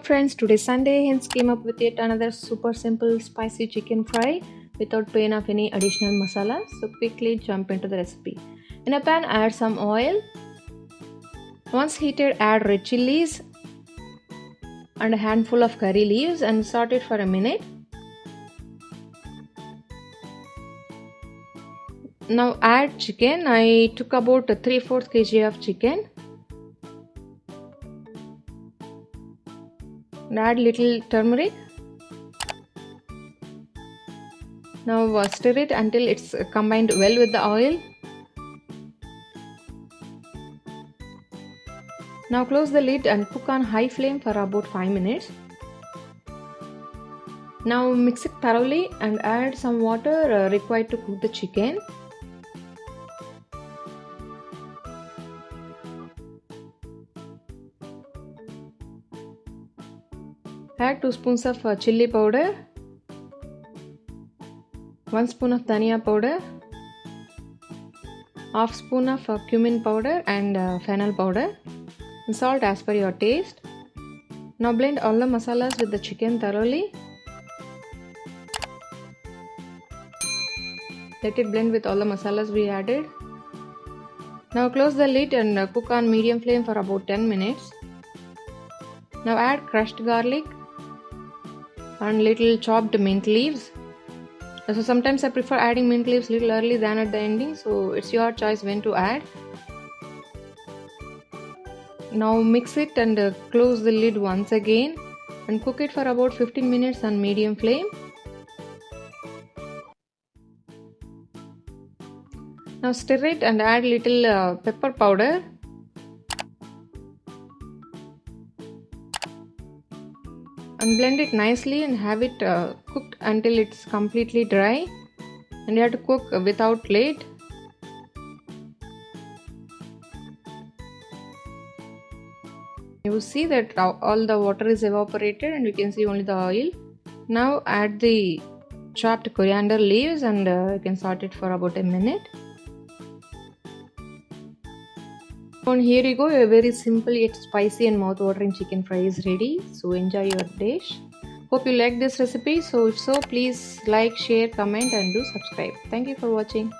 friends, today Sunday, hence came up with yet another super simple spicy chicken fry without pain of any additional masala. So quickly jump into the recipe. In a pan, add some oil. Once heated, add red chilies and a handful of curry leaves and saute it for a minute. Now add chicken. I took about 3/4 kg of chicken. And add little turmeric. Now stir it until it's combined well with the oil. Now close the lid and cook on high flame for about 5 minutes. Now mix it thoroughly and add some water required to cook the chicken. Add 2 spoons of chili powder, 1 spoon of dhania powder, half spoon of cumin powder and fennel powder, and salt as per your taste. Now blend all the masalas with the chicken thoroughly. Let it blend with all the masalas we added. Now close the lid and cook on medium flame for about 10 minutes. Now add crushed garlic and little chopped mint leaves. So sometimes I prefer adding mint leaves little early than at the ending, so it's your choice when to add. Now mix it and close the lid once again and cook it for about 15 minutes on medium flame. Now stir it and add little pepper powder. And blend it nicely and have it cooked until it's completely dry, and you have to cook without lid. You will see that all the water is evaporated and you can see only the oil. Now add the chopped coriander leaves and you can saute it for about a minute. And here you go, a very simple yet spicy and mouth-watering chicken fry is ready. So enjoy your dish. Hope you like this recipe. So if so, please like, share, comment and do subscribe. Thank you for watching.